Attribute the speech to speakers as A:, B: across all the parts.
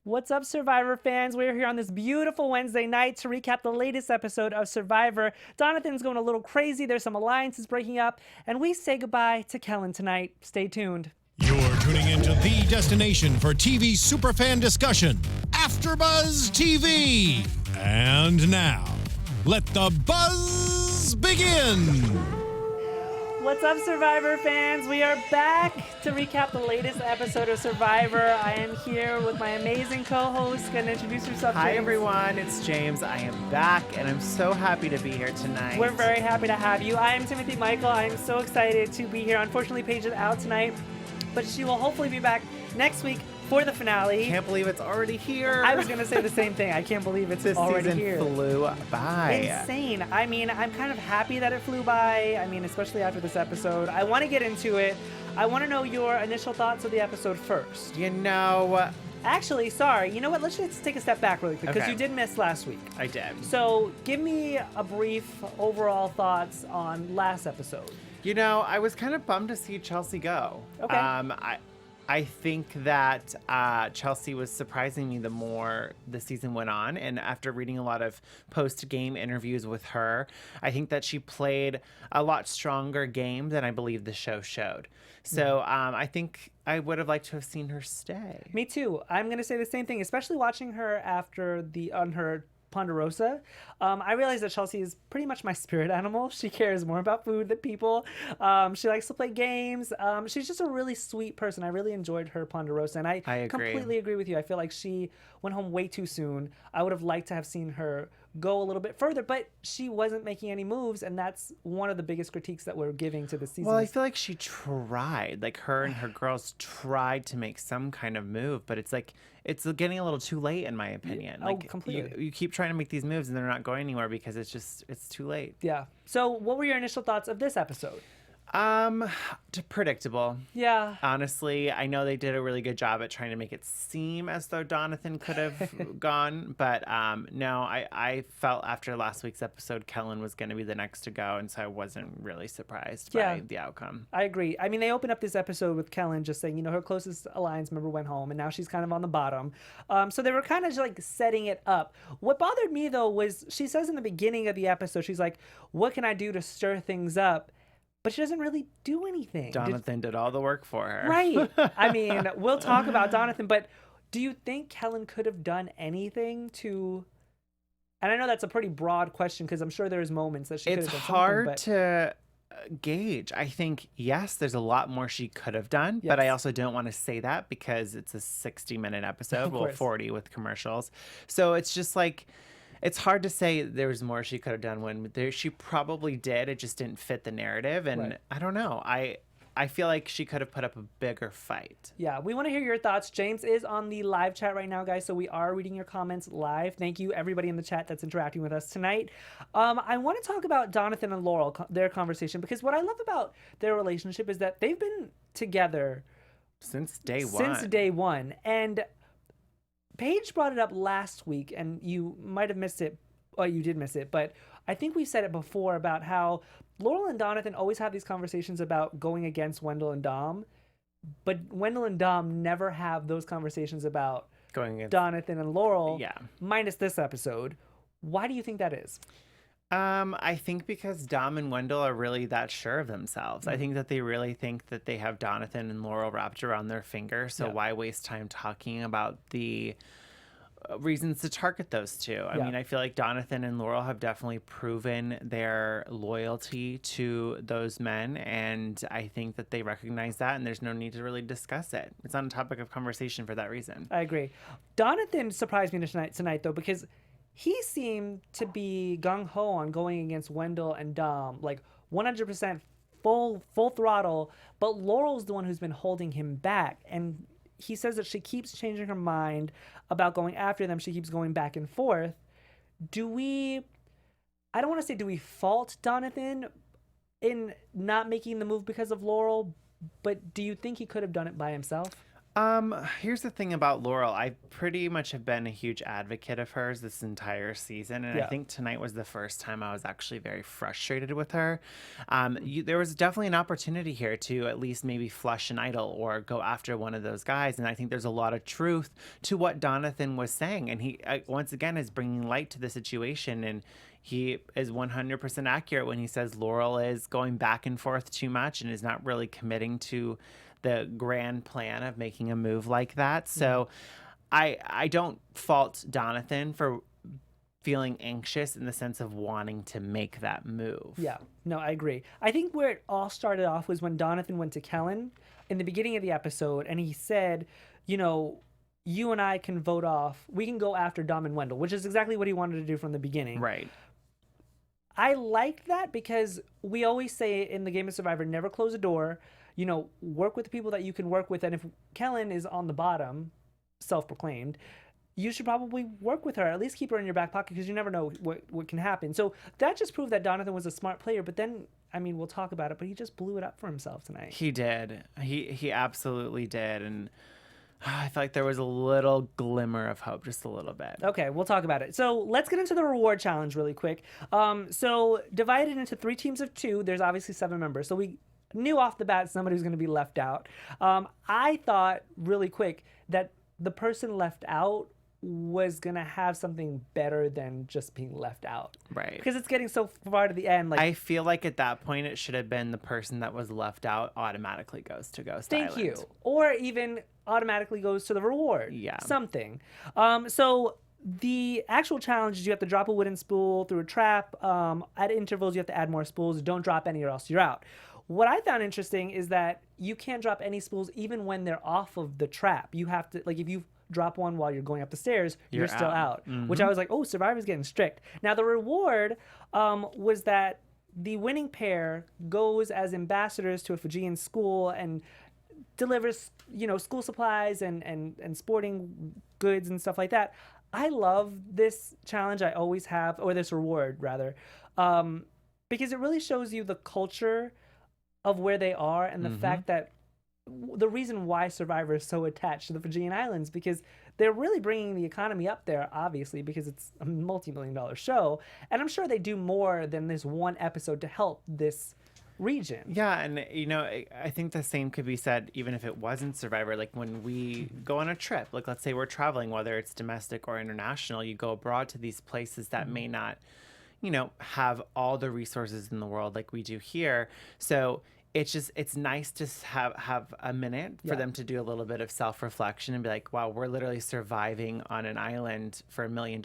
A: What's up, Survivor fans? We're here on this beautiful Wednesday night to recap the latest episode of Survivor. Donathan's going a little crazy. There's some alliances breaking up, and we say goodbye to Kellen tonight. Stay tuned.
B: You're tuning into the destination for TV superfan discussion, AFTERBUZZ TV. And now, let the buzz begin.
A: What's up, Survivor fans? We are back to recap the latest episode of Survivor. I am here with my amazing co-host. Gonna introduce yourself, James.
C: Hi, everyone. It's James. I am back, and I'm so happy to be here tonight.
A: We're very happy to have you. I am Timothy Michael. I am so excited to be here. Unfortunately, Paige is out tonight, but she will hopefully be back next week for the finale.
C: Can't believe it's already here.
A: I was going to say the same thing. I can't believe it's already here.
C: This season flew by.
A: Insane. I mean, I'm kind of happy that it flew by. I mean, especially after this episode. I want to get into it. I want to know your initial thoughts of the episode first.
C: You know...
A: Actually, sorry. You know what? Let's just take a step back really quick, because you did miss last week.
C: I did.
A: So give me a brief overall thoughts on last episode.
C: You know, I was kind of bummed to see Chelsea go.
A: Okay.
C: I think that Chelsea was surprising me the more the season went on. And after reading a lot of post-game interviews with her, I think that she played a lot stronger game than I believe the show showed. So I think I would have liked to have seen her stay.
A: Me too. I'm going to say the same thing, especially watching her after on her Ponderosa. I realized that Chelsea is pretty much my spirit animal. She cares more about food than people. She likes to play games. She's just a really sweet person. I really enjoyed her Ponderosa, and I
C: agree.
A: Completely agree with you. I feel like she went home way too soon. I would have liked to have seen her go a little bit further, but she wasn't making any moves, and that's one of the biggest critiques that we're giving to the season.
C: Well, I feel like she tried. Like, her and her girls tried to make some kind of move, but it's like, it's getting a little too late, in my opinion. Like,
A: completely.
C: You keep trying to make these moves, and they're not going anywhere because it's too late.
A: Yeah. So what were your initial thoughts of this episode?
C: Predictable.
A: Yeah.
C: Honestly, I know they did a really good job at trying to make it seem as though Donathan could have gone, but no, I felt after last week's episode, Kellen was going to be the next to go, and so I wasn't really surprised by the outcome.
A: I agree. I mean, they opened up this episode with Kellen just saying, you know, her closest alliance member went home, and now she's kind of on the bottom. So they were kind of just like setting it up. What bothered me, though, was she says in the beginning of the episode, she's like, what can I do to stir things up? But she doesn't really do anything.
C: Jonathan did all the work for her.
A: Right. I mean, we'll talk about Jonathan, but do you think Kellen could have done anything to... And I know that's a pretty broad question, because I'm sure there's moments that she could have done something.
C: It's hard to gauge. I think, yes, there's a lot more she could have done, but I also don't want to say that because it's a 60-minute episode, well, 40 with commercials. So it's just like... It's hard to say there was more she could have done when she probably did. It just didn't fit the narrative. And I don't know. I feel like she could have put up a bigger fight.
A: Yeah, we want to hear your thoughts. James is on the live chat right now, guys, so we are reading your comments live. Thank you, everybody in the chat that's interacting with us tonight. I want to talk about Jonathan and Laurel, their conversation, because what I love about their relationship is that they've been together
C: since day one.
A: And Paige brought it up last week, and you might have missed it. Well, you did miss it, but I think we said it before about how Laurel and Donathan always have these conversations about going against Wendell and Dom, but Wendell and Dom never have those conversations about
C: going against
A: Donathan and Laurel,
C: minus
A: this episode. Why do you think that is?
C: I think because Dom and Wendell are really that sure of themselves. I think that they really think that they have Donathan and Laurel wrapped around their finger. So why waste time talking about the reasons to target those two? I mean, I feel like Donathan and Laurel have definitely proven their loyalty to those men. And I think that they recognize that, and there's no need to really discuss it. It's not a topic of conversation for that reason.
A: I agree. Donathan surprised me tonight though, because he seemed to be gung-ho on going against Wendell and Dom, like 100% full throttle, but Laurel's the one who's been holding him back. And he says that she keeps changing her mind about going after them. She keeps going back and forth. I don't want to say do we fault Donathan in not making the move because of Laurel, but do you think he could have done it by himself?
C: Here's the thing about Laurel. I pretty much have been a huge advocate of hers this entire season, and I think tonight was the first time I was actually very frustrated with her. There was definitely an opportunity here to at least maybe flush an idol or go after one of those guys, and I think there's a lot of truth to what Donathan was saying, and he once again is bringing light to the situation, and he is 100% accurate when he says Laurel is going back and forth too much and is not really committing to the grand plan of making a move like that. So I don't fault Donathan for feeling anxious in the sense of wanting to make that move.
A: Yeah, no, I agree. I think where it all started off was when Donathan went to Kellen in the beginning of the episode, and he said, you know, you and I can vote off, we can go after Dom and Wendell, which is exactly what he wanted to do from the beginning.
C: Right.
A: I like that because we always say in the game of Survivor, never close a door. You know, work with the people that you can work with. And if Kellen is on the bottom, self-proclaimed, you should probably work with her. At least keep her in your back pocket because you never know what can happen. So that just proved that Donathan was a smart player. But then, I mean, we'll talk about it, but he just blew it up for himself tonight.
C: He did. He absolutely did. And I felt like there was a little glimmer of hope, just a little bit.
A: Okay, we'll talk about it. So let's get into the reward challenge really quick. So divided into 3 teams of 2, there's obviously 7 members. So we knew off the bat somebody was going to be left out. I thought really quick that the person left out was going to have something better than just being left out.
C: Right.
A: Because it's getting so far to the end. Like,
C: I feel like at that point it should have been the person that was left out automatically goes to Ghost Island.
A: Thank you. Or even automatically goes to the reward.
C: Yeah.
A: Something. So the actual challenge is you have to drop a wooden spool through a trap. At intervals, you have to add more spools. Don't drop any or else you're out. What I found interesting is that you can't drop any spools even when they're off of the trap. You have to, like, if you drop one while you're going up the stairs, you're still out. Which I was like, oh, Survivor's getting strict. Now, the reward was that the winning pair goes as ambassadors to a Fijian school and delivers, you know, school supplies and sporting goods and stuff like that. I love this challenge. I always have, or this reward, rather, because it really shows you the culture of where they are and the fact that the reason why Survivor is so attached to the Fijian Islands, because they're really bringing the economy up there, obviously, because it's a multi-million-dollar show. And I'm sure they do more than this one episode to help this region.
C: Yeah, and you know, I think the same could be said even if it wasn't Survivor. Like when we go on a trip, like let's say we're traveling, whether it's domestic or international, you go abroad to these places that may not, you know, have all the resources in the world like we do here. So it's nice to have a minute for them to do a little bit of self-reflection and be like, wow, we're literally surviving on an island for $1 million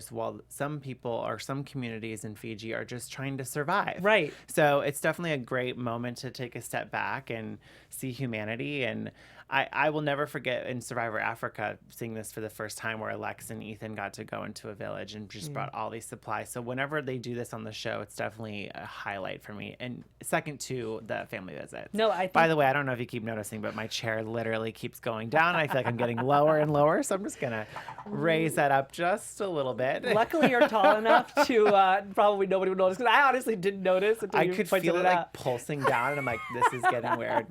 C: while some people or some communities in Fiji are just trying to survive.
A: Right.
C: So it's definitely a great moment to take a step back and see humanity. And I will never forget in Survivor Africa seeing this for the first time where Alex and Ethan got to go into a village and just brought all these supplies. So whenever they do this on the show, it's definitely a highlight for me. And second to the family visits.
A: No, I think...
C: By the way, I don't know if you keep noticing, but my chair literally keeps going down. I feel like I'm getting lower and lower. So I'm just going to raise that up just a little bit.
A: Luckily, you're tall enough to probably nobody would notice. Because I honestly didn't notice until you
C: could
A: pointed
C: feel it
A: out.
C: like pulsing down. And I'm like, this is getting weird.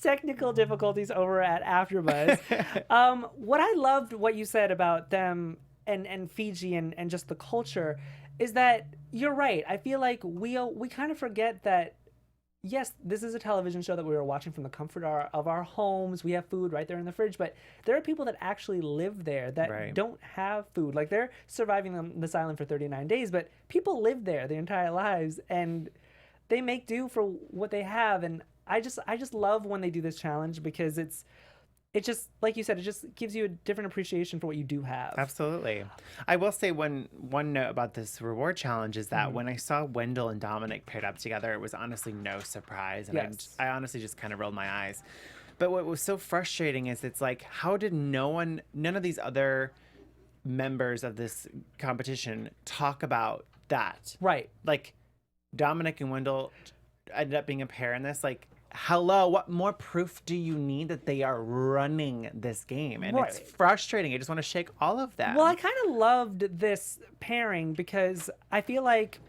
A: Technical difficulties over at AFTERBUZZ. What I loved what you said about them and Fiji and just the culture is that you're right. I feel like we kind of forget that, yes, this is a television show that we were watching from the comfort of our homes. We have food right there in the fridge, but there are people that actually live there that don't have food. Like they're surviving on this island for 39 days, but people live there their entire lives and they make do for what they have. And I just love when they do this challenge because it just, like you said, it just gives you a different appreciation for what you do have.
C: Absolutely. I will say one note about this reward challenge is that when I saw Wendell and Dominic paired up together, it was honestly no surprise. And I honestly just kind of rolled my eyes. But what was so frustrating is it's like, how did none of these other members of this competition talk about that?
A: Right.
C: Like Dominic and Wendell ended up being a pair in this. Like, hello, what more proof do you need that they are running this game? And it's frustrating. I just want to shake all of them.
A: Well, I kind of loved this pairing because I feel like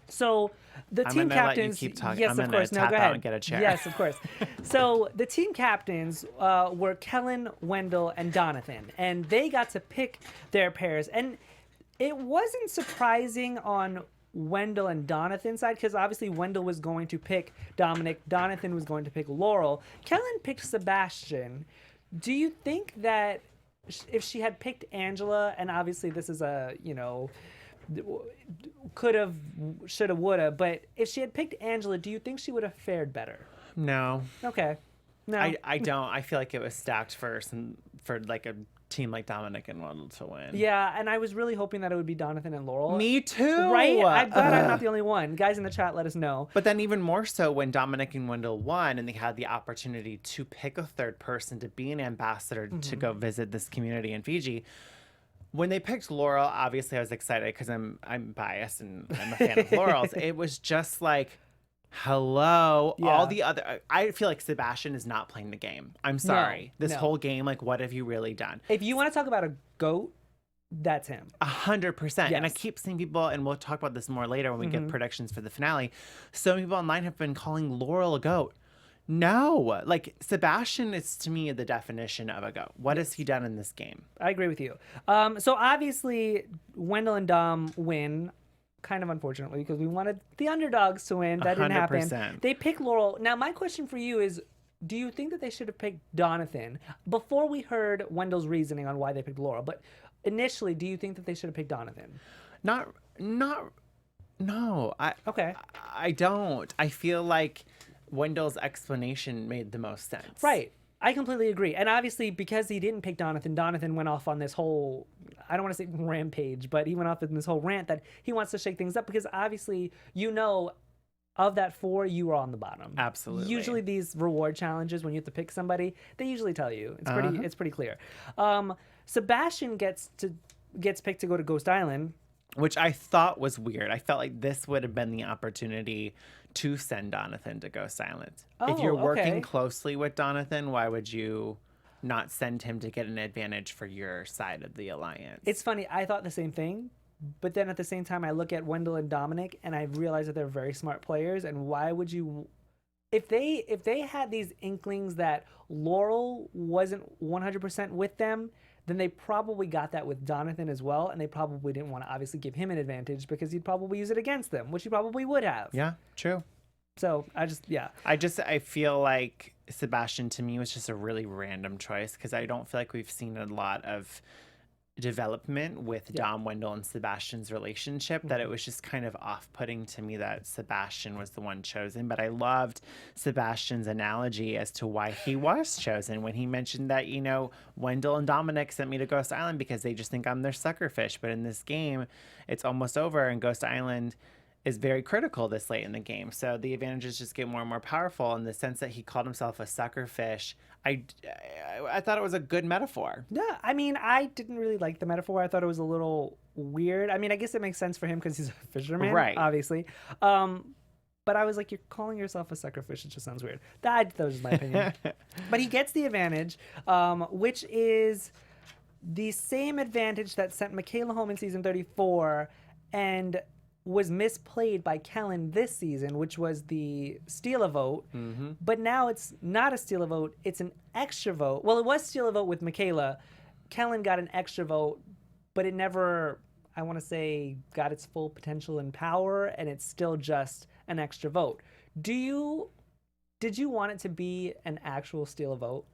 A: So the
C: I'm
A: team
C: gonna let you
A: captains,
C: keep talking.
A: yes,
C: I'm
A: of
C: gonna
A: course, no,
C: tap
A: go
C: out
A: ahead.
C: and get a chair.
A: Yes, of course. So the team captains were Kellen, Wendell, and Donathan, and they got to pick their pairs. And it wasn't surprising on Wendell and Donathan's side because obviously Wendell was going to pick Dominic, Donathan was going to pick Laurel. Kellen picked Sebastian. Do you think that if she had picked Angela, and obviously this is a, could have, should have, would have, but if she had picked Angela, do you think she would have fared better?
C: No.
A: Okay. No.
C: I don't. I feel like it was stacked for like a team like Dominic and Wendell to win.
A: Yeah, and I was really hoping that it would be Donathan and Laurel.
C: Me too.
A: Right? I'm glad I'm not the only one. Guys in the chat, let us know.
C: But then even more so when Dominic and Wendell won and they had the opportunity to pick a third person to be an ambassador to go visit this community in Fiji. When they picked Laurel, obviously I was excited because I'm biased and I'm a fan of Laurel's. It was just like, hello.
A: Yeah.
C: All the other, I feel like Sebastian is not playing the game. I'm sorry. This
A: no.
C: whole game, like, what have you really done?
A: If you want to talk about a GOAT, that's him.
C: 100%. And I
A: Yes.
C: keep seeing people, and we'll talk about this more later when we get predictions for the finale. Some people online have been calling Laurel a GOAT. No, like Sebastian is to me the definition of a GOAT. What has he done in this game?
A: I agree with you. So obviously, Wendell and Dom win. Kind of unfortunately, because we wanted the underdogs to win. That didn't happen.
C: 100%.
A: They pick Laurel. Now, my question for you is, do you think that they should have picked Donathan before we heard Wendell's reasoning on why they picked Laurel? But initially, do you think that they should have picked Donathan?
C: No.
A: Okay.
C: I don't. I feel like Wendell's explanation made the most sense.
A: Right. I completely agree. And obviously, because he didn't pick Donathan went off on this whole, I don't want to say rampage, but he went off in this whole rant that he wants to shake things up because obviously, of that 4, you are on the bottom.
C: Absolutely.
A: Usually these reward challenges, when you have to pick somebody, they usually tell you. It's pretty clear. Sebastian gets picked to go to Ghost Island.
C: Which I thought was weird. I felt like this would have been the opportunity to send Donathan to Ghost Island. If you're working
A: okay.
C: closely with Donathan, why would you not send him to get an advantage for your side of the alliance?
A: It's funny. I thought the same thing. But then at the same time, I look at Wendell and Dominic, and I realize that they're very smart players. And why would you... If they had these inklings that Laurel wasn't 100% with them, then they probably got that with Donathan as well, and they probably didn't want to obviously give him an advantage because he'd probably use it against them, which he probably would have.
C: Yeah, true.
A: So I
C: feel like Sebastian to me was just a really random choice because I don't feel like we've seen a lot of development with Dom, Wendell, and Sebastian's relationship, that it was just kind of off-putting to me that Sebastian was the one chosen. But I loved Sebastian's analogy as to why he was chosen when he mentioned that, Wendell and Dominic sent me to Ghost Island because they just think I'm their sucker fish. But in this game, it's almost over, and Ghost Island is very critical this late in the game. So the advantages just get more and more powerful in the sense that he called himself a sucker fish. I thought it was a good metaphor.
A: Yeah, I mean, I didn't really like the metaphor. I thought it was a little weird. I mean, I guess it makes sense for him because he's a fisherman,
C: right?
A: Obviously. But I was like, you're calling yourself a sucker fish. It just sounds weird. That was just my opinion. But he gets the advantage, which is the same advantage that sent Michaela home in season 34 and was misplayed by Kellen this season, which was the steal a vote. Mm-hmm. But now it's not a steal a vote, it's an extra vote. Well, it was steal a vote with Michaela. Kellen got an extra vote, but it never, I want to say, got its full potential and power, and it's still just an extra vote. Did you want it to be an actual steal a vote?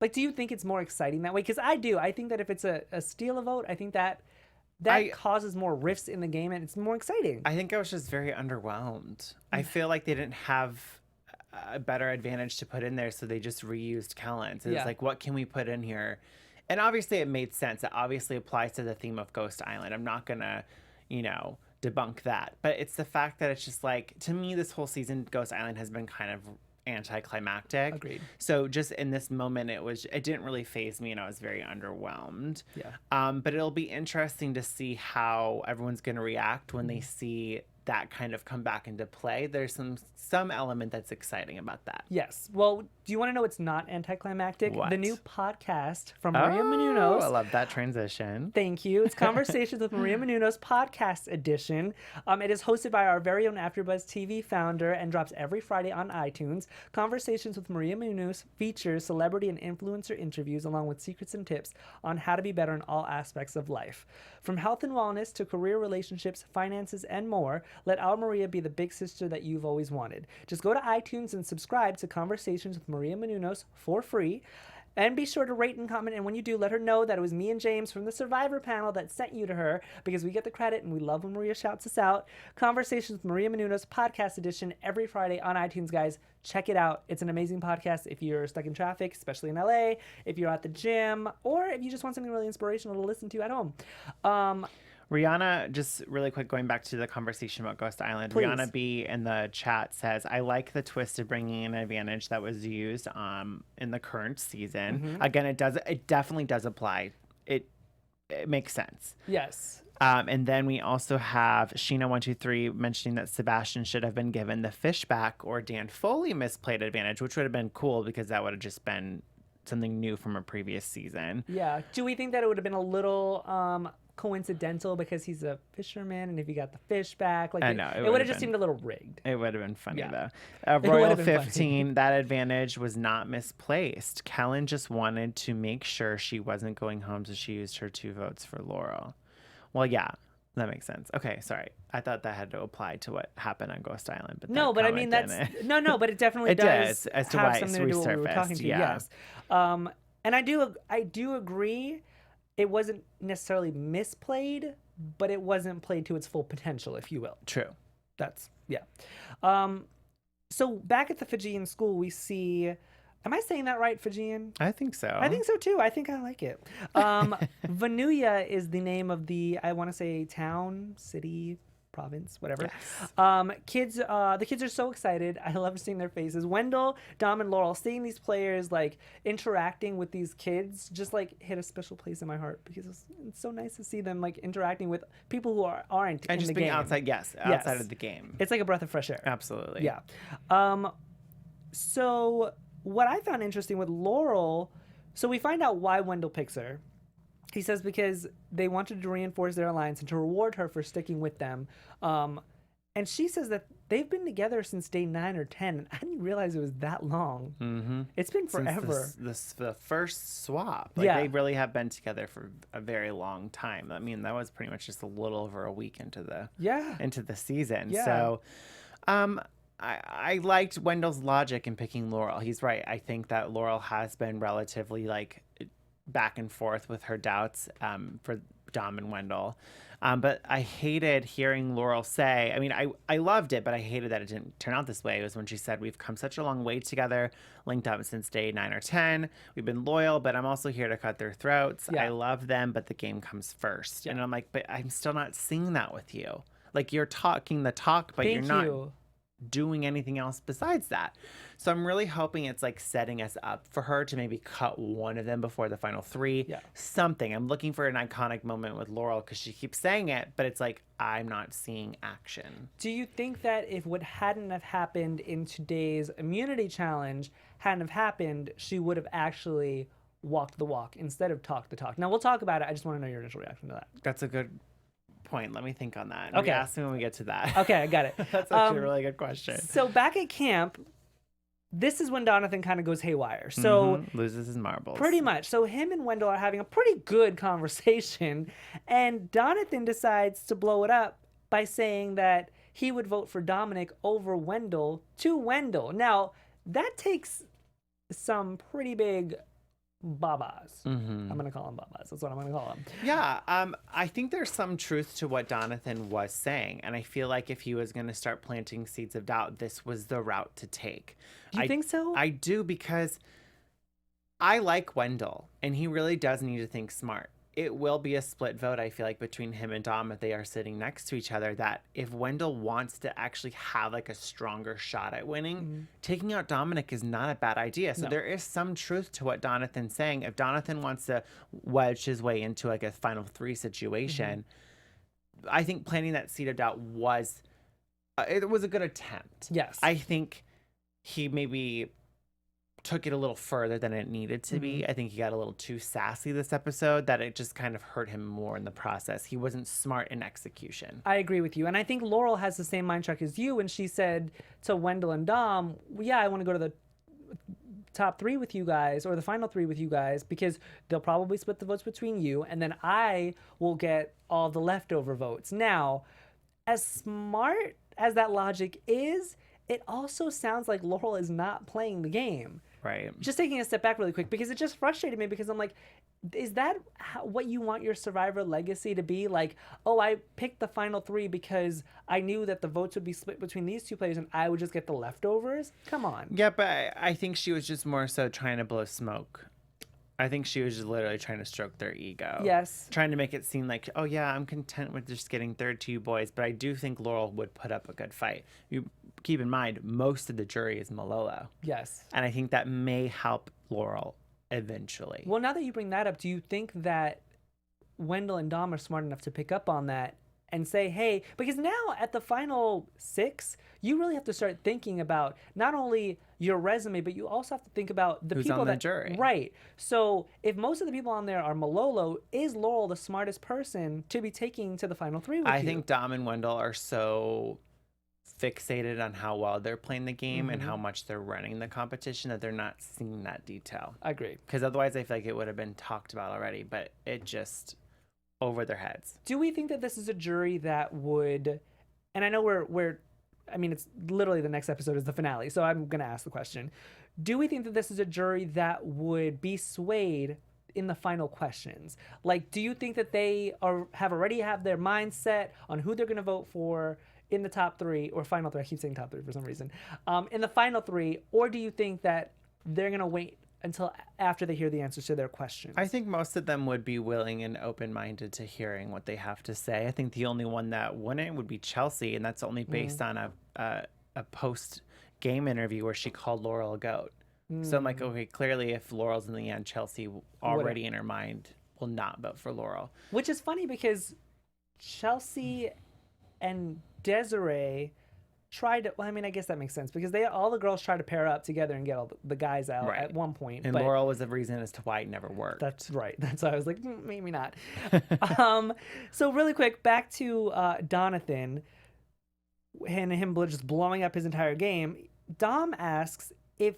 A: Like, do you think it's more exciting that way? Because I do. I think that if it's a steal a vote, I think that causes more rifts in the game and it's more exciting.
C: I think I was just very underwhelmed. I feel like they didn't have a better advantage to put in there, so they just reused Kellen. So it's like, what can we put in here? And obviously it made sense. It obviously applies to the theme of Ghost Island. I'm not going to, debunk that. But it's the fact that it's just like, to me, this whole season, Ghost Island has been kind of anticlimactic.
A: Agreed.
C: So just in this moment, it didn't really faze me, and I was very underwhelmed.
A: Yeah.
C: But it'll be interesting to see how everyone's going to react when they see that kind of come back into play. There's some element that's exciting about that.
A: Yes. Well, Do you want to know what's not anticlimactic?
C: What?
A: The new podcast from Maria Menounos.
C: I love that transition.
A: Thank you. It's Conversations with Maria Menounos podcast edition. It is hosted by our very own AfterBuzz TV founder and drops every Friday on iTunes. Conversations with Maria Menounos features celebrity and influencer interviews along with secrets and tips on how to be better in all aspects of life. From health and wellness to career, relationships, finances, and more, let our Maria be the big sister that you've always wanted. Just go to iTunes and subscribe to Conversations with Maria Menounos for free. And be sure to rate and comment. And when you do, let her know that it was me and James from the Survivor panel that sent you to her, because we get the credit and we love when Maria shouts us out. Conversations with Maria Menounos podcast edition every Friday on iTunes, guys. Check it out. It's an amazing podcast if you're stuck in traffic, especially in LA, if you're at the gym, or if you just want something really inspirational to listen to at home.
C: Rihanna, just really quick, going back to the conversation about Ghost Island.
A: Please.
C: Rihanna B in the chat says, I like the twist of bringing in an advantage that was used in the current season. Again, it definitely does apply. It makes sense.
A: Yes.
C: And then we also have Sheena123 mentioning that Sebastian should have been given the fishback or Dan Foley misplayed advantage, which would have been cool because that would have just been something new from a previous season.
A: Yeah. Do we think that it would have been a little coincidental because he's a fisherman, and if he got the fish back, like
C: I know,
A: it would have just seemed a little rigged.
C: It would have been funny
A: Yeah.
C: though.
A: It
C: Royal
A: would have been
C: 15, that advantage was not misplaced. Kellen just wanted to make sure she wasn't going home, so she used her 2 votes for Laurel. Well, yeah, that makes sense. Okay, sorry. I thought that had to apply to what happened on Ghost Island, but
A: No,
C: that
A: but I mean
C: comment
A: that's
C: didn't.
A: no, but it definitely
C: It
A: does
C: does, as to
A: have
C: why
A: something
C: it's
A: to do with what we were talking
C: resurfaced,
A: to.
C: yeah.
A: Yes, and I do agree. It wasn't necessarily misplayed, but it wasn't played to its full potential, if you will.
C: True.
A: That's yeah. So back at the Fijian school, we see. Am I saying that right, Fijian?
C: I think so.
A: I think so too. I think I like it. Vanuya is the name of the, I want to say, town, city, province, whatever.
C: Yes.
A: The kids are so excited. I love seeing their faces. Wendell, Dom, and Laurel, seeing these players like interacting with these kids, just like hit a special place in my heart because it's so nice to see them like interacting with people who aren't
C: And
A: in
C: just
A: the
C: being
A: game.
C: outside, outside of the game.
A: It's like a breath of fresh air.
C: Absolutely.
A: Yeah. So what I found interesting with Laurel, so we find out why Wendell picks her. He says because they wanted to reinforce their alliance and to reward her for sticking with them. And she says that they've been together since day 9 or 10. And I didn't realize it was that long.
C: Mm-hmm.
A: It's been forever.
C: Since the first swap. Like,
A: Yeah.
C: they really have been together for a very long time. I mean, that was pretty much just a little over a week into the season.
A: Yeah.
C: So, I liked Wendell's logic in picking Laurel. He's right. I think that Laurel has been relatively like back and forth with her doubts for Dom and Wendell. But I hated hearing Laurel say, I mean, I loved it, but I hated that it didn't turn out this way. It was when she said, we've come such a long way together, linked up since day 9 or 10. We've been loyal, but I'm also here to cut their throats.
A: Yeah.
C: I love them, but the game comes first.
A: Yeah.
C: And I'm like, but I'm still not seeing that with you. Like, you're talking the talk, but you're not doing anything else besides that. So I'm really hoping it's like setting us up for her to maybe cut one of them before the final 3.
A: Yeah.
C: Something. I'm looking for an iconic moment with Laurel because she keeps saying it, but it's like I'm not seeing action.
A: Do you think that if what hadn't have happened in today's immunity challenge hadn't have happened, she would have actually walked the walk instead of talked the talk? Now we'll talk about it. I just want to know your initial reaction to that.
C: That's a good point. Let me think on that.
A: Okay.
C: Ask me when we get to that.
A: Okay, I got it.
C: That's actually a really good question.
A: So back at camp, this is when Donathan kind of goes haywire. So
C: loses his marbles.
A: pretty much. So him and Wendell are having a pretty good conversation, and Donathan decides to blow it up by saying that he would vote for Dominic over Wendell to Wendell. Now, that takes some pretty big babas. I'm going to call them babas. That's what I'm going to call them.
C: Yeah, I think there's some truth to what Donathan was saying, and I feel like if he was going to start planting seeds of doubt, this was the route to take.
A: Do you think so?
C: I do, because I like Wendell, and he really does need to think smart. It will be a split vote, I feel like, between him and Dom if they are sitting next to each other, that if Wendell wants to actually have like a stronger shot at winning, taking out Dominic is not a bad idea. So there is some truth to what Donathan's saying. If Donathan wants to wedge his way into like a final 3 situation, I think planting that seed of doubt was it was a good attempt.
A: Yes.
C: I think he maybe took it a little further than it needed to be. I think he got a little too sassy this episode, that it just kind of hurt him more in the process. He wasn't smart in execution.
A: I agree with you. And I think Laurel has the same mind track as you. And she said to Wendell and Dom, yeah, I want to go to the top 3 with you guys, or the final 3 with you guys, because they'll probably split the votes between you, and then I will get all the leftover votes. Now, as smart as that logic is, it also sounds like Laurel is not playing the game.
C: Right.
A: Just taking a step back really quick, because it just frustrated me, because I'm like, is that what you want your Survivor legacy to be? Like, oh, I picked the final 3 because I knew that the votes would be split between these 2 players and I would just get the leftovers? Come on.
C: Yeah, but I think she was just more so trying to blow smoke. I think she was just literally trying to stroke their ego.
A: Yes.
C: Trying to make it seem like, oh yeah, I'm content with just getting third to you boys. But I do think Laurel would put up a good fight. You keep in mind, most of the jury is Malolo.
A: Yes.
C: And I think that may help Laurel eventually.
A: Well, now that you bring that up, do you think that Wendell and Dom are smart enough to pick up on that and say, hey, because now at the final 6, you really have to start thinking about not only your resume, but you also have to think about the
C: Who's
A: people
C: on the
A: that
C: jury.
A: Right. So if most of the people on there are Malolo, is Laurel the smartest person to be taking to the final 3 with you?
C: I think Dom and Wendell are so fixated on how well they're playing the game and how much they're running the competition that they're not seeing that detail.
A: I agree.
C: Because otherwise I feel like it would have been talked about already, but it just over their heads.
A: Do we think that this is a jury that would, and I know we're I mean, it's literally the next episode is the finale, so I'm going to ask the question. Do we think that this is a jury that would be swayed in the final questions? Like, do you think that they have already have their mindset on who they're going to vote for in the top 3 or final 3? I keep saying top 3 for some reason. In the final 3, or do you think that they're going to wait until after they hear the answers to their questions?
C: I think most of them would be willing and open-minded to hearing what they have to say. I think the only one that wouldn't would be Chelsea, and that's only based on a post-game interview where she called Laurel a goat. So I'm like, okay, clearly if Laurel's in the end, Chelsea already in her mind will not vote for Laurel.
A: Which is funny because Chelsea and Desiree tried to, well, I mean, I guess that makes sense because all the girls tried to pair up together and get all the guys out at one point.
C: And Laurel was the reason as to why it never worked.
A: That's right. That's why I was like, maybe not. So really quick, back to Donathan and him just blowing up his entire game. Dom asks, if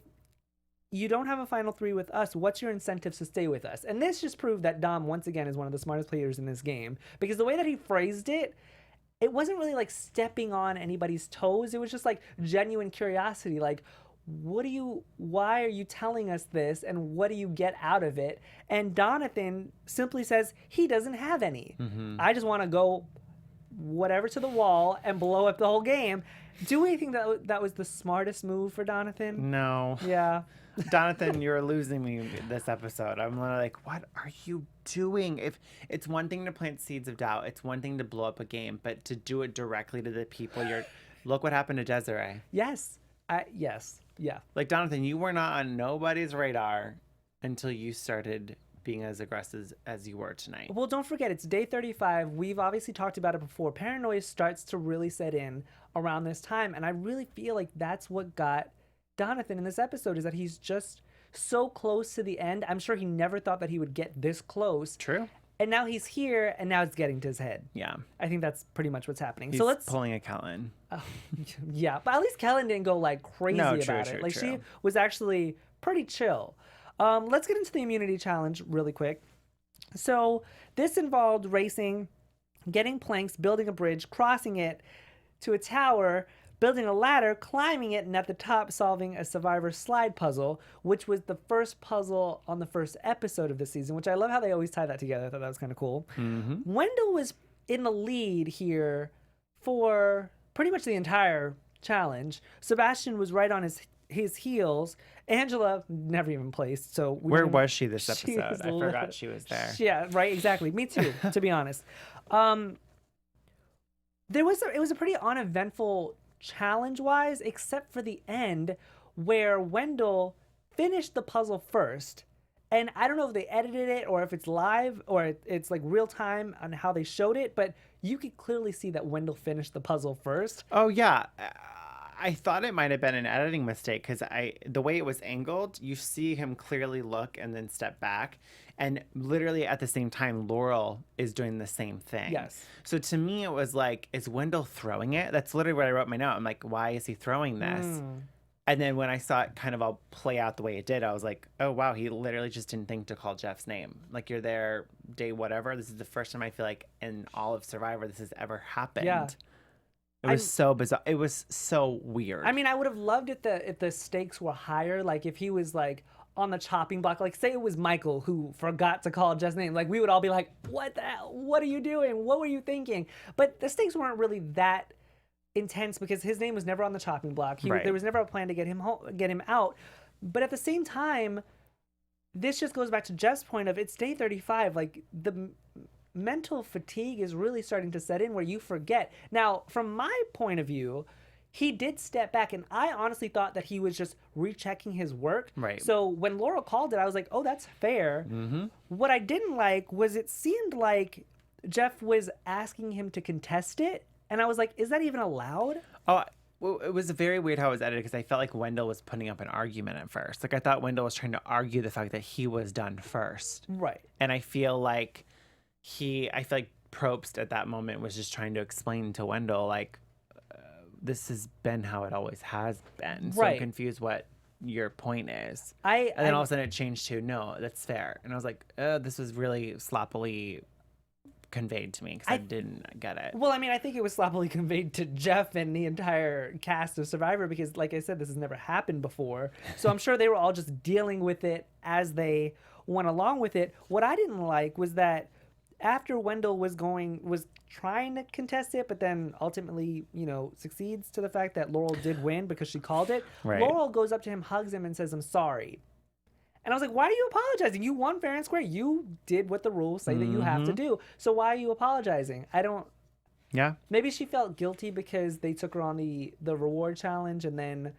A: you don't have a final 3 with us, what's your incentives to stay with us? And this just proved that Dom, once again, is one of the smartest players in this game because the way that he phrased it, it wasn't really like stepping on anybody's toes. It was just like genuine curiosity. Like, why are you telling us this? And what do you get out of it? And Donathan simply says he doesn't have any. I just want to go whatever to the wall and blow up the whole game. Do we think that was the smartest move for Donathan?
C: No.
A: Yeah.
C: Donathan, you're losing me this episode. I'm literally like, what are you doing? If it's one thing to plant seeds of doubt, it's one thing to blow up a game, but to do it directly to the people look what happened to Desiree.
A: Yes. Yes. Yeah.
C: Like, Donathan, you were not on nobody's radar until you started being as aggressive as you were tonight.
A: Well, don't forget, it's day 35. We've obviously talked about it before. Paranoia starts to really set in around this time, and I really feel like that's what got Donathan in this episode, is that he's just so close to the end. I'm sure he never thought that he would get this close.
C: True.
A: And now he's here, and now it's getting to his head.
C: Yeah.
A: I think that's pretty much what's happening.
C: He's
A: so let's
C: pulling a Kellen.
A: Yeah, but at least Kellen didn't go like crazy about it.
C: True,
A: Like
C: true.
A: she was actually pretty chill. Let's get into the immunity challenge really quick. So this involved racing, getting planks, building a bridge, crossing it to a tower, building a ladder, climbing it, and at the top solving a Survivor slide puzzle, which was the first puzzle on the first episode of this season, which I love how they always tie that together. I thought that was kind of cool. Wendell was in the lead here for pretty much the entire challenge. Sebastian was right on his heels. Angela never even placed. So
C: Where was she this
A: she
C: episode?
A: was
C: I forgot she was there.
A: Yeah, right, exactly. Me too, to be honest. It was a pretty uneventful challenge-wise, except for the end where Wendell finished the puzzle first. And I don't know if they edited it or if it's live or it's like real time on how they showed it, but you could clearly see that Wendell finished the puzzle first.
C: Oh, yeah. I thought it might have been an editing mistake because the way it was angled, you see him clearly look and then step back. And literally at the same time, Laurel is doing the same thing.
A: Yes.
C: So to me, it was like, is Wendell throwing it? That's literally what I wrote in my note. I'm like, why is he throwing this? And then when I saw it kind of all play out the way it did, I was like, oh, wow, he literally just didn't think to call Jeff's name. Like, you're there day whatever. This is the first time I feel like in all of Survivor this has ever happened.
A: Yeah.
C: It was so bizarre. It was so weird.
A: I mean, I would have loved it if the stakes were higher. Like, if he was, like, on the chopping block. Like, say it was Michael who forgot to call Jeff's name. Like, we would all be like, what the hell? What are you doing? What were you thinking? But the stakes weren't really that intense because his name was never on the chopping block. There was never a plan to get him out. But at the same time, this just goes back to Jeff's point of it's day 35. Like, the mental fatigue is really starting to set in where you forget. Now, from my point of view, he did step back, and I honestly thought that he was just rechecking his work.
C: Right.
A: So when Laurel called it, I was like, oh, that's fair. What I didn't like was it seemed like Jeff was asking him to contest it, and I was like, is that even allowed?
C: Oh, well, it was very weird how it was edited because I felt like Wendell was putting up an argument at first. Like, I thought Wendell was trying to argue the fact that he was done first.
A: Right.
C: And I feel like Probst at that moment was just trying to explain to Wendell, like, this has been how it always has been. So
A: Right.
C: I'm confused what your point is. And then all of a sudden it changed to, no, that's fair. And I was like, this was really sloppily conveyed to me because I didn't get it.
A: Well, I mean, I think it was sloppily conveyed to Jeff and the entire cast of Survivor because, like I said, this has never happened before. So I'm sure they were all just dealing with it as they went along with it. What I didn't like was that after Wendell was trying to contest it, but then ultimately, succeeds to the fact that Laurel did win because she called it.
C: Right.
A: Laurel goes up to him, hugs him, and says, "I'm sorry." And I was like, why are you apologizing? You won fair and square. You did what the rules say that you have to do. So why are you apologizing?
C: Yeah.
A: Maybe she felt guilty because they took her on the reward challenge and then...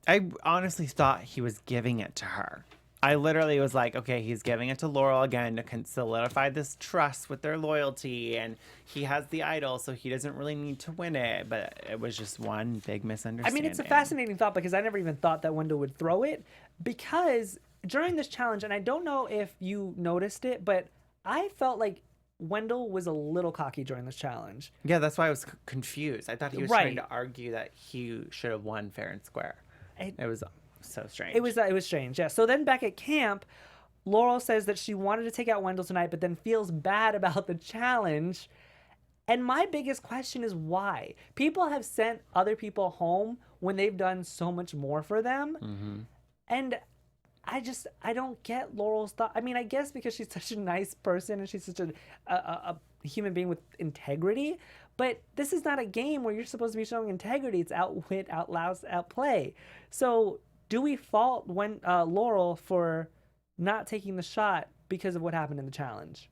C: I honestly thought he was giving it to her. I literally was like, okay, he's giving it to Laurel again to solidify this trust with their loyalty, and he has the idol, so he doesn't really need to win it. But it was just one big misunderstanding.
A: I mean, it's a fascinating thought because I never even thought that Wendell would throw it because during this challenge, and I don't know if you noticed it, but I felt like Wendell was a little cocky during this challenge.
C: Yeah, that's why I was confused. I thought he was
A: Right.
C: trying to argue that he should have won fair and square. It was so strange.
A: It was strange, yeah. So then back at camp, Laurel says that she wanted to take out Wendell tonight, but then feels bad about the challenge. And my biggest question is why? People have sent other people home when they've done so much more for them. And I don't get Laurel's thought. I mean, I guess because she's such a nice person and she's such a human being with integrity. But this is not a game where you're supposed to be showing integrity. It's outwit, outloud, outplay. So do we fault Laurel for not taking the shot because of what happened in the challenge?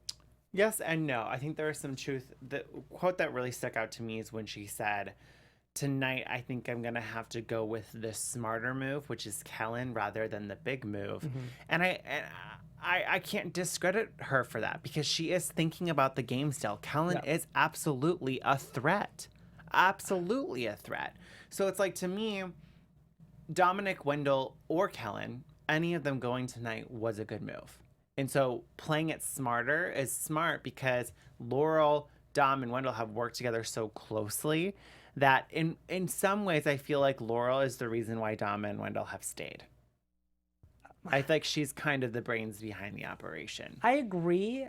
C: Yes and no. I think there is some truth. The quote that really stuck out to me is when she said, tonight, I think I'm going to have to go with the smarter move, which is Kellen, rather than the big move. And I can't discredit her for that because she is thinking about the game still. Kellen is absolutely a threat. Absolutely a threat. So it's like, to me, Dominic, Wendell, or Kellen, any of them going tonight was a good move. And so playing it smarter is smart because Laurel, Dom, and Wendell have worked together so closely that in some ways I feel like Laurel is the reason why Dom and Wendell have stayed. I think she's kind of the brains behind the operation.
A: I agree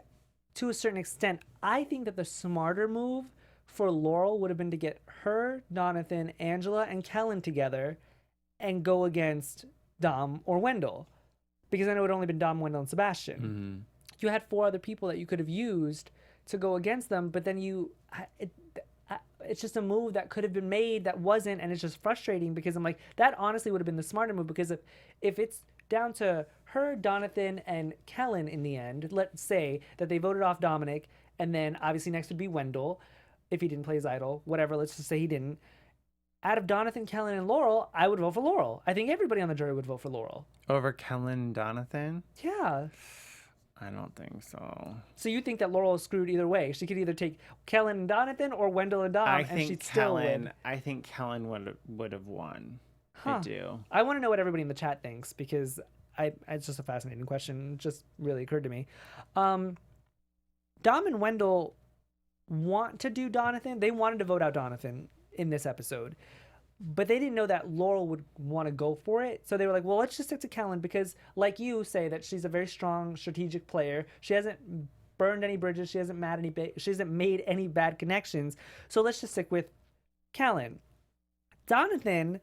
A: to a certain extent. I think that the smarter move for Laurel would have been to get her, Donathan, Angela, and Kellen together and go against Dom or Wendell. Because I know it would only been Dom, Wendell, and Sebastian. You had 4 other people that you could have used to go against them, but then it's just a move that could have been made that wasn't, and it's just frustrating because I'm like, that honestly would have been the smarter move because if it's down to her, Donathan, and Kellen in the end, let's say that they voted off Dominic, and then obviously next would be Wendell, if he didn't play his idol, whatever, let's just say he didn't. Out of Donathan, Kellen, and Laurel, I would vote for Laurel. I think everybody on the jury would vote for Laurel.
C: Over Kellen, Donathan?
A: Yeah.
C: I don't think so.
A: So you think that Laurel is screwed either way? She could either take Kellen and Donathan or Wendell and Dom, and she'd still win.
C: I think Kellen would have won.
A: Huh.
C: I do.
A: I want to know what everybody in the chat thinks because it's just a fascinating question. It just really occurred to me. Dom and Wendell want to do Donathan. They wanted to vote out Donathan in this episode, but they didn't know that Laurel would want to go for it. So they were like, well, let's just stick to Kellen because, like you say, that she's a very strong strategic player. She hasn't burned any bridges. She hasn't made any bad connections. So let's just stick with Kellen. Donathan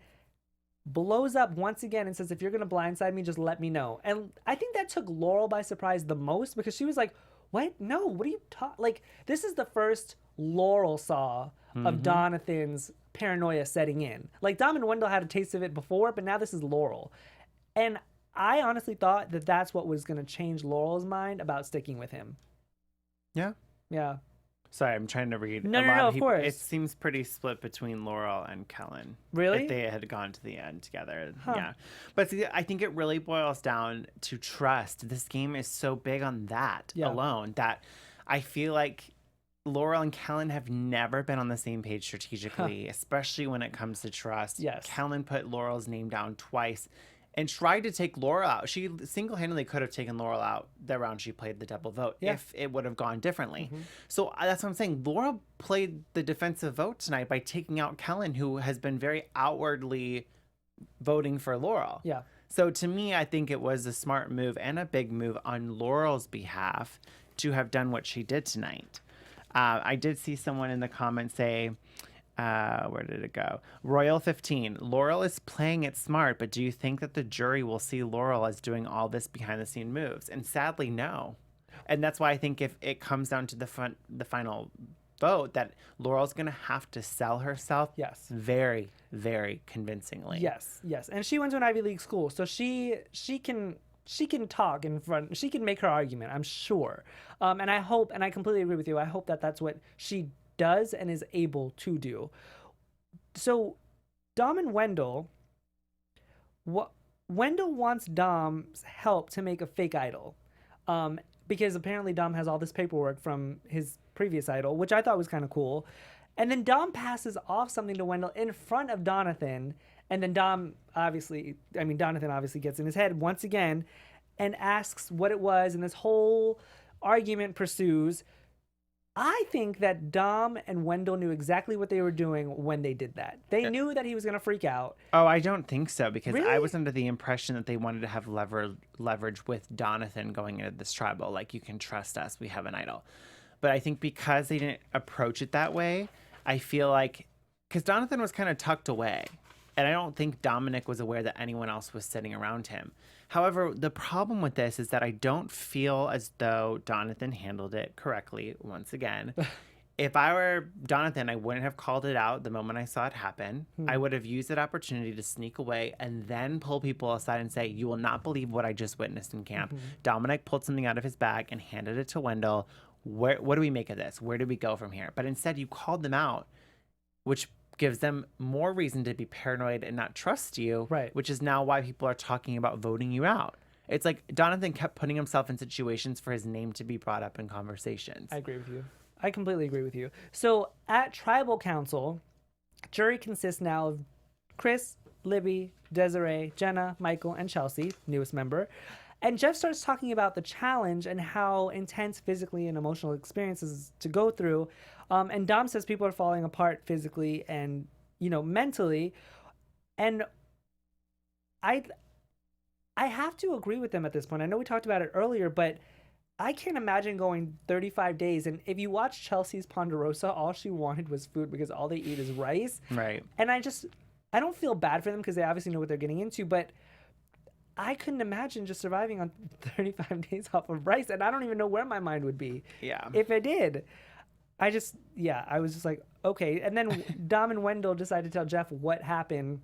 A: blows up once again and says, if you're going to blindside me, just let me know. And I think that took Laurel by surprise the most because she was like, what? No, what are you talking? Like, this is the first Laurel saw of Donathan's paranoia setting in. Like, Dom and Wendell had a taste of it before, but now this is Laurel. And I honestly thought that that's what was going to change Laurel's mind about sticking with him.
C: Yeah.
A: Yeah.
C: Sorry, I'm trying to read.
A: No, of course.
C: It seems pretty split between Laurel and Kellen.
A: Really?
C: If they had gone to the end together.
A: Huh.
C: Yeah. But see, I think it really boils down to trust. This game is so big on that alone that I feel like Laurel and Kellen have never been on the same page strategically, especially when it comes to trust.
A: Yes.
C: Kellen put Laurel's name down twice and tried to take Laurel out. She single-handedly could have taken Laurel out the round she played the double vote if it would have gone differently. So that's what I'm saying. Laurel played the defensive vote tonight by taking out Kellen, who has been very outwardly voting for Laurel.
A: Yeah.
C: So to me, I think it was a smart move and a big move on Laurel's behalf to have done what she did tonight. I did see someone in the comments say, where did it go? Royal 15. Laurel is playing it smart, but do you think that the jury will see Laurel as doing all this behind the scene moves? And sadly, no. And that's why I think if it comes down to the final vote, that Laurel's going to have to sell herself very, very convincingly.
A: Yes. And she went to an Ivy League school, so she can talk in front. She can make her argument, I'm sure. And I hope, and I completely agree with you, I hope that that's what she does and is able to do. So Dom and Wendell, Wendell wants Dom's help to make a fake idol, because apparently Dom has all this paperwork from his previous idol, which I thought was kind of cool. And then Dom passes off something to Wendell in front of Donathan, and then Donathan obviously gets in his head once again and asks what it was, and this whole argument pursues. I think that Dom and Wendell knew exactly what they were doing when they did that. They knew that he was going to freak out.
C: Oh, I don't think so, because
A: Really?
C: I was under the impression that they wanted to have leverage with Donathan going into this tribal. Like, you can trust us. We have an idol. But I think because they didn't approach it that way, I feel like, because Donathan was kind of tucked away, and I don't think Dominic was aware that anyone else was sitting around him. However, the problem with this is that I don't feel as though Donathan handled it correctly once again. If I were Donathan, I wouldn't have called it out the moment I saw it happen. I would have used that opportunity to sneak away and then pull people aside and say, you will not believe what I just witnessed in camp. Dominic pulled something out of his bag and handed it to Wendell. What do we make of this? Where do we go from here? But instead, you called them out, which gives them more reason to be paranoid and not trust you,
A: right?
C: Which is now why people are talking about voting you out. It's like Donathan kept putting himself in situations for his name to be brought up in conversations.
A: I agree with you. I completely agree with you. So at Tribal Council, jury consists now of Chris, Libby, Desiree, Jenna, Michael, and Chelsea, newest member. And Jeff starts talking about the challenge and how intense physically and emotional experiences to go through. And Dom says people are falling apart physically and, mentally. And I have to agree with them at this point. I know we talked about it earlier, but I can't imagine going 35 days. And if you watch Chelsea's Ponderosa, all she wanted was food because all they eat is rice.
C: Right.
A: And I don't feel bad for them because they obviously know what they're getting into, but I couldn't imagine just surviving on 35 days off of rice. And I don't even know where my mind would be.
C: Yeah.
A: If I did. I was just like, okay. And then Dom and Wendell decided to tell Jeff what happened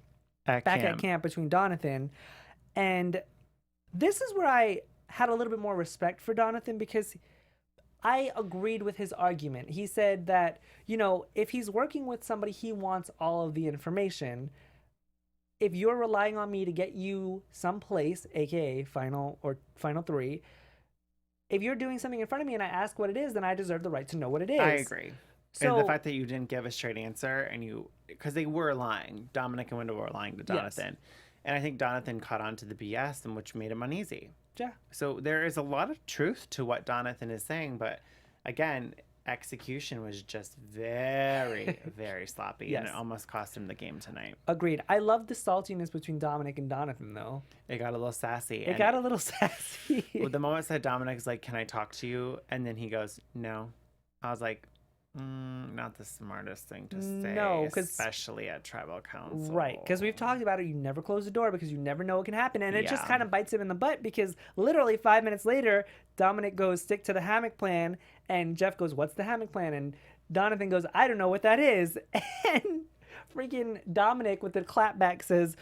A: back at camp between Donathan. And this is where I had a little bit more respect for Donathan because I agreed with his argument. He said that, if he's working with somebody, he wants all of the information. If you're relying on me to get you someplace, aka final 3, if you're doing something in front of me and I ask what it is, then I deserve the right to know what it is.
C: I agree.
A: So
C: and the fact that you didn't give a straight answer and because they were lying. Dominic and Wendell were lying to Donathan. Yes. And I think Donathan caught on to the BS, and which made him uneasy.
A: Yeah.
C: So there is a lot of truth to what Donathan is saying, but again, execution was just very, very sloppy, yes. And it almost cost him the game tonight.
A: Agreed. I love the saltiness between Dominic and Donathan, though.
C: It got a little sassy.
A: It got a little sassy.
C: Well, the moment that Dominic's like, "Can I talk to you?" and then he goes, "No," I was like, not the smartest thing to say, no, especially at tribal council.
A: Right, because we've talked about it. You never close the door because you never know what can happen. And it just kind of bites him in the butt because literally 5 minutes later, Dominic goes, "Stick to the hammock plan." And Jeff goes, "What's the hammock plan?" And Donathan goes, "I don't know what that is." And freaking Dominic with the clapback says,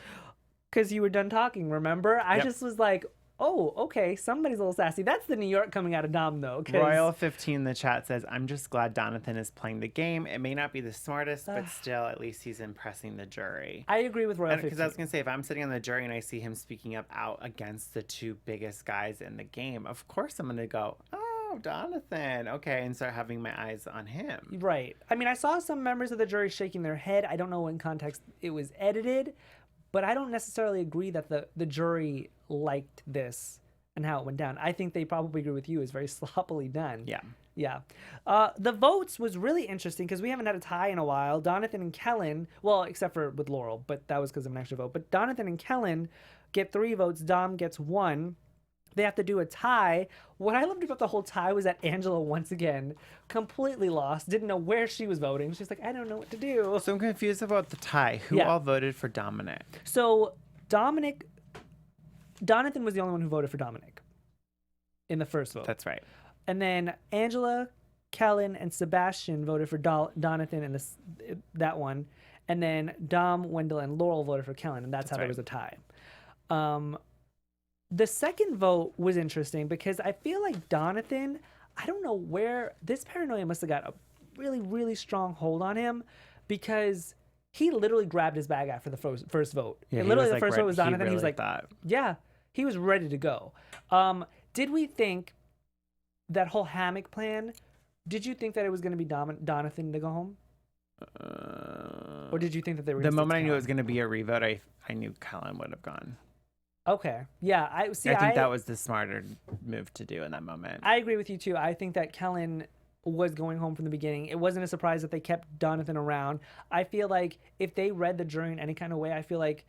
A: "Because you were done talking, remember?" I just was like, oh, okay, somebody's a little sassy. That's the New York coming out of Dom, though.
C: Royal15 in the chat says, "I'm just glad Donathan is playing the game. It may not be the smartest, but still, at least he's impressing the jury."
A: I agree with Royal15.
C: Because I was going to say, if I'm sitting on the jury and I see him speaking up out against the two biggest guys in the game, of course I'm going to go, "Oh, Donathan, okay," and start having my eyes on him.
A: Right. I mean, I saw some members of the jury shaking their head. I don't know in context it was edited, but I don't necessarily agree that the jury liked this and how it went down. I think they probably agree with you. It's very sloppily done.
C: Yeah.
A: Yeah. The votes was really interesting because we haven't had a tie in a while. Donathan and Kellen, well, except for with Laurel, but that was because of an extra vote. But Donathan and Kellen get 3 votes. Dom gets 1. They have to do a tie. What I loved about the whole tie was that Angela, once again, completely lost, didn't know where she was voting. She's like, "I don't know what to do."
C: So I'm confused about the tie. Who all voted for Dominic?
A: So Donathan was the only one who voted for Dominic in the first vote.
C: That's right.
A: And then Angela, Kellen, and Sebastian voted for Donathan in that one. And then Dom, Wendell, and Laurel voted for Kellen, and that's how there was a tie. The second vote was interesting because I feel like Donathan, I don't know where, this paranoia must have got a really, really strong hold on him because he literally grabbed his bag after the first vote.
C: Yeah,
A: and literally the first vote was Donathan. He was like,
C: that.
A: Yeah, he was ready to go. Did we think that whole hammock plan, did you think that it was going to be Donathan to go home? Or did you think that they were
C: the moment I knew it was going to be a revote, I knew Kellen would have gone.
A: Okay. Yeah. I think
C: that was the smarter move to do in that moment.
A: I agree with you too. I think that Kellen was going home from the beginning. It wasn't a surprise that they kept Donathan around. I feel like if they read the jury in any kind of way, I feel like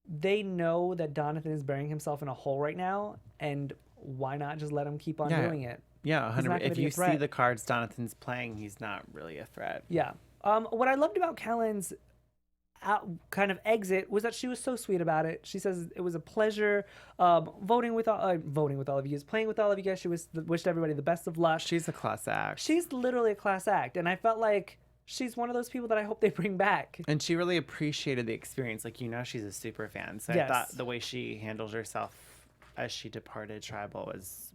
A: they know that Donathan is burying himself in a hole right now, and why not just let him keep on doing it?
C: Yeah, 100%. If you see the cards Donathan's playing, he's not really a threat.
A: Yeah. What I loved about Kellen's kind of exit was that she was so sweet about it. She says it was a pleasure voting with all of you, playing with all of you guys. She wished everybody the best of luck.
C: She's a class act.
A: She's literally a class act, and I felt like she's one of those people that I hope they bring back.
C: And she really appreciated the experience. Like, she's a super fan. So I thought the way she handled herself as she departed Tribal was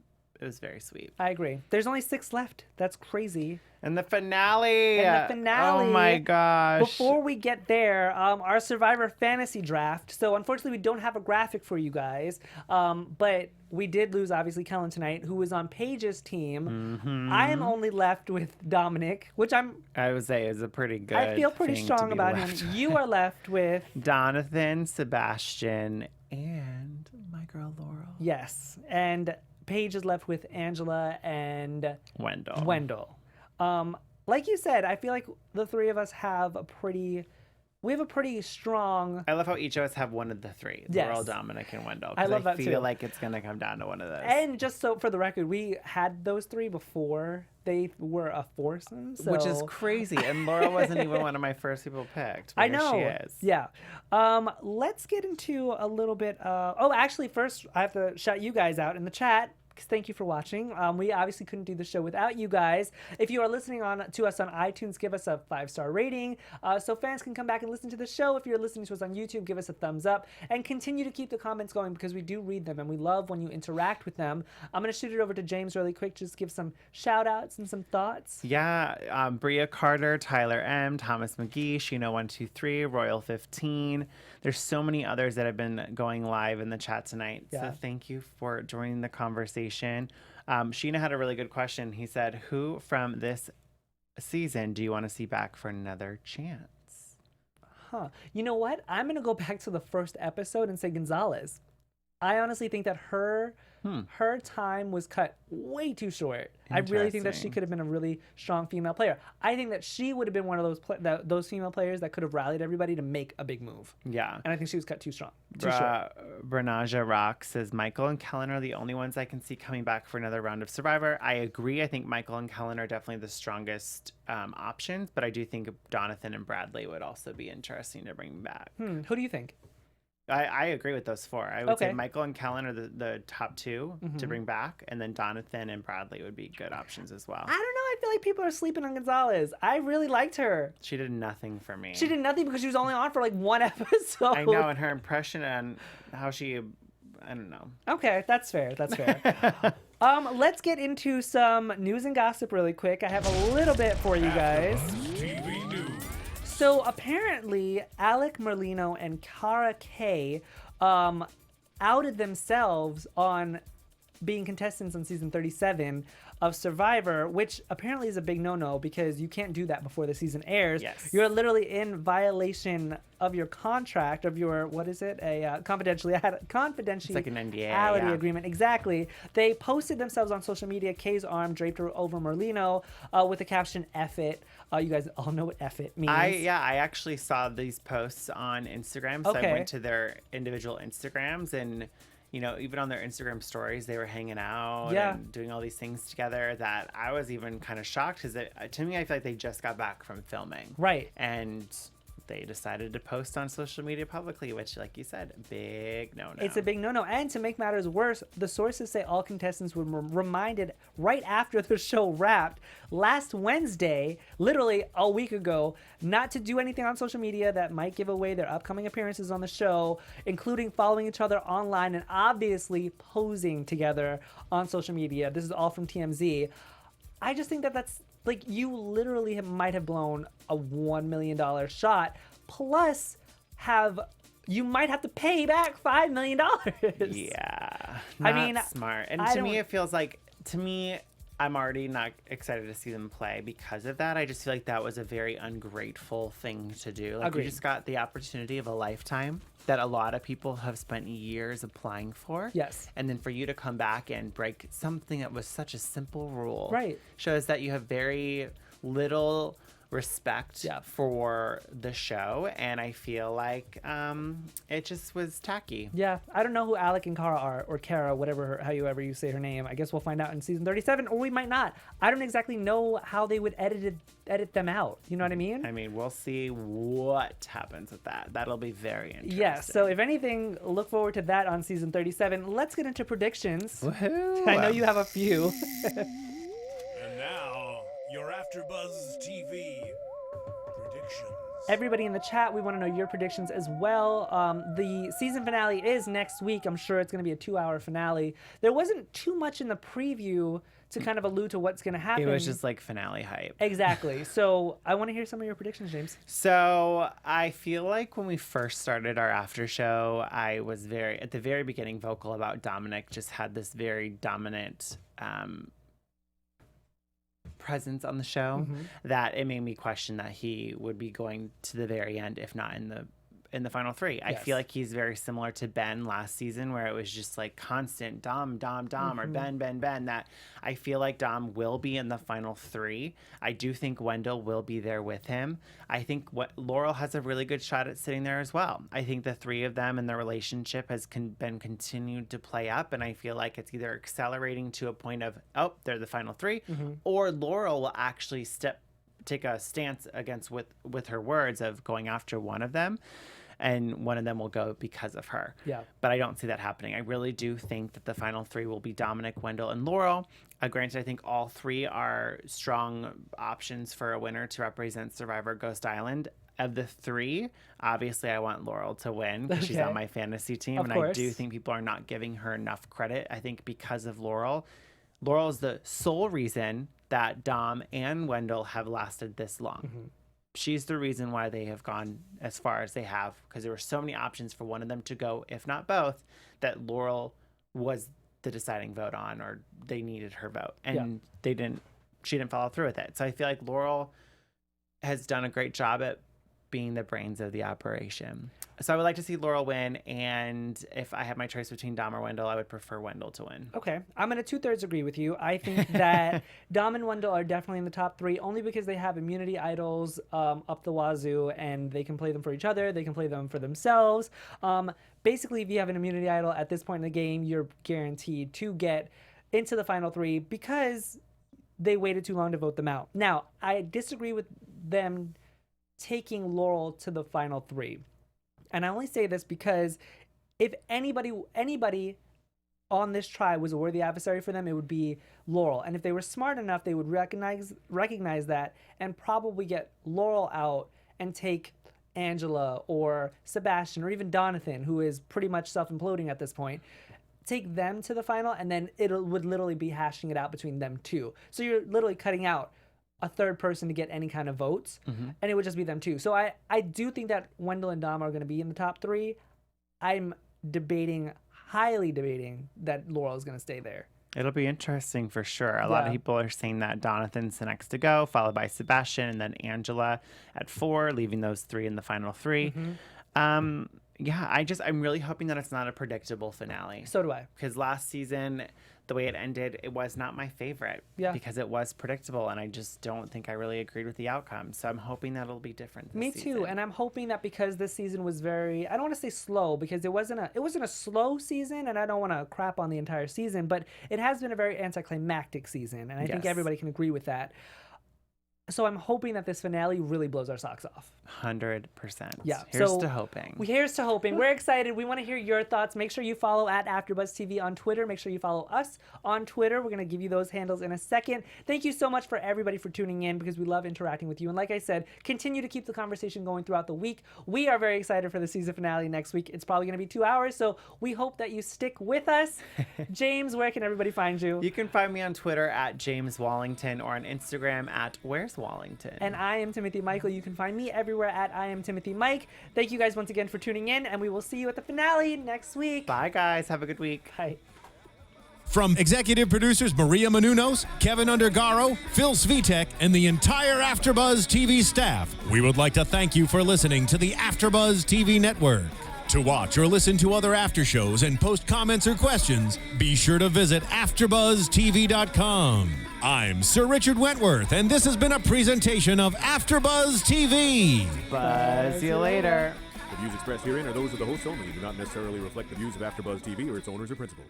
C: very sweet.
A: I agree. There's only 6 left. That's crazy.
C: And the finale.
A: Oh
C: my gosh.
A: Before we get there, our Survivor fantasy draft. So unfortunately, we don't have a graphic for you guys. But we did lose, obviously, Kellen tonight, who was on Paige's team.
C: Mm-hmm.
A: I am only left with Dominic, which I would say
C: is a pretty good
A: I feel pretty strong about him. You are left with
C: Donathan, Sebastian, and my girl Laurel.
A: Yes. And Paige is left with Angela and Wendell. Like you said, I feel like the 3 of us have a pretty strong.
C: I love how each of us have one of the 3.
A: Yes.
C: Laurel, Dominic, and Wendell.
A: I love that
C: too. I feel like it's gonna come down to one of those.
A: And just so for the record, we had those 3 before they were a foursome,
C: which is crazy. And Laurel wasn't even one of my first people picked.
A: I know.
C: She is.
A: Yeah. Let's get into a little bit. Actually, first I have to shout you guys out in the chat. Thank you for watching. We obviously couldn't do the show without you guys. If you are listening to us on iTunes, give us a 5-star rating so fans can come back and listen to the show. If you're listening to us on YouTube, give us a thumbs up and continue to keep the comments going because we do read them and we love when you interact with them. I'm going to shoot it over to James really quick. Just give some shout outs and some thoughts.
C: Yeah. Bria Carter, Tyler M, Thomas McGee, Sheena123, Royal15. There's so many others that have been going live in the chat tonight. Yeah. So thank you for joining the conversation. Sheena had a really good question. He said, who from this season do you want to see back for another chance?
A: Huh. You know what? I'm going to go back to the first episode and say Gonzalez. I honestly think that her time was cut way too short. I really think that she could have been a really strong female player. I think that she would have been one of those female players that could have rallied everybody to make a big move.
C: Yeah.
A: And I think she was cut too short.
C: Bernaja Rock says, Michael and Kellen are the only ones I can see coming back for another round of Survivor. I agree. I think Michael and Kellen are definitely the strongest options, but I do think Donathan and Bradley would also be interesting to bring back.
A: Who do you think?
C: I agree with those four. I would say
A: Okay.
C: Michael and Kellen are the top two to bring back, and then Donathan and Bradley would be good options as well.
A: I don't know. I feel like people are sleeping on Gonzalez. I really liked her.
C: She did nothing for me.
A: She did nothing because she was only on for like one episode.
C: I know, and her impression and how she, I don't know.
A: Okay, that's fair. That's fair. Let's get into some news and gossip really quick. I have a little bit for you guys.
B: TV News.
A: So apparently, Alec Merlino and Cara Kay outed themselves on being contestants on season 37 of Survivor, which apparently is a big no-no because you can't do that before the season airs.
C: Yes.
A: You're literally in violation of your contract, of your, what is it? A confidentiality
C: It's like an NDA. Yeah.
A: agreement. Exactly. They posted themselves on social media, Kay's arm draped over Merlino with the caption, F it. You guys all know what F it means.
C: I actually saw these posts on Instagram, so
A: Okay.
C: I went to their individual Instagrams, and you know, even on their Instagram stories, they were hanging out and doing all these things together. That I was even kind of shocked because to me, I feel like they just got back from filming,
A: Right.
C: And they decided to post on social media publicly, which, like you said, big no-no.
A: It's a big no-no. And to make matters worse, the sources say all contestants were reminded right after the show wrapped last Wednesday, literally a week ago, not to do anything on social media that might give away their upcoming appearances on the show, including following each other online and obviously posing together on social media. This is all from TMZ. I just think that that's, like, you literally might have blown a $1 million shot, plus you might have to pay back $5 million.
C: Yeah.
A: I
C: Not
A: mean,
C: smart. And
A: I
C: to me,
A: don't-
C: it feels like, I'm already not excited to see them play because of that. I just feel like that was a very ungrateful thing to do. Like,
A: Agreed.
C: you just got the opportunity of a lifetime that a lot of people have spent years applying for.
A: Yes.
C: And then for you to come back and break something that was such a simple rule.
A: Right.
C: Shows that you have very little respect for the show, and I feel like it just was tacky.
A: Yeah, I don't know who Alec and Cara are, or Cara, however you say her name. I guess we'll find out in season 37, or we might not. I don't exactly know how they would edit them out. You know what I mean?
C: I mean, we'll see what happens with that. That'll be very interesting.
A: Yeah, so if anything, look forward to that on season 37. Let's get into predictions.
C: Woohoo!
A: I know you have a few.
B: And now, your AfterBuzz TV predictions.
A: Everybody in the chat, we want to know your predictions as well. The season finale is next week. I'm sure it's going to be a 2-hour finale. There wasn't too much in the preview to kind of allude to what's going to happen.
C: It was just like finale hype.
A: Exactly. So I want to hear some of your predictions, James.
C: So I feel like when we first started our after show, I was at the very beginning vocal about Dominic just had this very dominant presence on the show that it made me question that he would be going to the very end, if not in the final three. I feel like he's very similar to Ben last season, where it was just like constant Dom, or Ben. That I feel like Dom will be in the final three. I do think Wendell will be there with him. I think Laurel has a really good shot at sitting there as well. I think the three of them and their relationship has been continued to play up, and I feel like it's either accelerating to a point of, oh, they're the final three, or Laurel will actually take a stance against with her words of going after one of them, and one of them will go because of her.
A: Yeah.
C: But I don't see that happening. I really do think that the final three will be Dominic, Wendell, and Laurel. Granted, I think all three are strong options for a winner to represent Survivor Ghost Island. Of the three, obviously I want Laurel to win because she's on my fantasy team.
A: Of
C: and
A: course.
C: I do think people are not giving her enough credit. I think because of Laurel is the sole reason that Dom and Wendell have lasted this long. She's the reason why they have gone as far as they have, because there were so many options for one of them to go, if not both, that Laurel was the deciding vote on, or they needed her vote, and she didn't follow through with it. So I feel like Laurel has done a great job at being the brains of the operation. So I would like to see Laurel win, and if I had my choice between Dom or Wendell, I would prefer Wendell to win.
A: Okay, I'm going to 2/3 agree with you. I think that Dom and Wendell are definitely in the top 3, only because they have immunity idols up the wazoo, and they can play them for each other, they can play them for themselves. Basically, if you have an immunity idol at this point in the game, you're guaranteed to get into the final 3 because they waited too long to vote them out. Now, I disagree with them taking Laurel to the final 3. And I only say this because if anybody on this tribe was a worthy adversary for them, it would be Laurel. And if they were smart enough, they would recognize that and probably get Laurel out and take Angela or Sebastian or even Donathan, who is pretty much self-imploding at this point. Take them to the final, and then it would literally be hashing it out between them two. So you're literally cutting out a third person to get any kind of votes, and it would just be them two. So I do think that Wendell and Dom are going to be in the top 3. I'm highly debating that Laurel is going to stay there.
C: It'll be interesting for sure. A lot of people are saying that Donathan's the next to go, followed by Sebastian, and then Angela at 4, leaving those 3 in the final 3. I'm really hoping that it's not a predictable finale.
A: So do I.
C: Because last season, the way it ended, it was not my favorite. Yeah. Because it was predictable, and I just don't think I really agreed with the outcome. So I'm hoping that it'll be different this season.
A: Me too. And I'm hoping that because this season was very, I don't want to say slow, because it wasn't a slow season, and I don't want to crap on the entire season, but it has been a very anticlimactic season, and I think everybody can agree with that. So I'm hoping that this finale really blows our socks off.
C: 100%.
A: Yeah.
C: Here's to hoping.
A: Here's to hoping. We're excited. We want to hear your thoughts. Make sure you follow at AfterBuzz TV on Twitter. Make sure you follow us on Twitter. We're going to give you those handles in a second. Thank you so much for everybody for tuning in, because we love interacting with you. And like I said, continue to keep the conversation going throughout the week. We are very excited for the season finale next week. It's probably going to be 2 hours, so we hope that you stick with us. James, where can everybody find you?
C: You can find me on Twitter at James Wallington, or on Instagram at Where's Wallington.
A: And I am Timothy Michael. You can find me everywhere at I am Timothy Mike. Thank you guys once again for tuning in, and we will see you at the finale next week.
C: Bye, guys. Have a good week.
A: Bye.
B: From executive producers Maria Menounos, Keven Undergaro, Phil Svitek, and the entire AfterBuzz TV staff, we would like to thank you for listening to the AfterBuzz TV network. To watch or listen to other after shows and post comments or questions, be sure to visit AfterBuzzTV.com. I'm Sir Richard Wentworth, and this has been a presentation of AfterBuzz TV.
C: Buzz you later.
D: The views expressed herein are those of the hosts only and do not necessarily reflect the views of AfterBuzz TV or its owners or principals.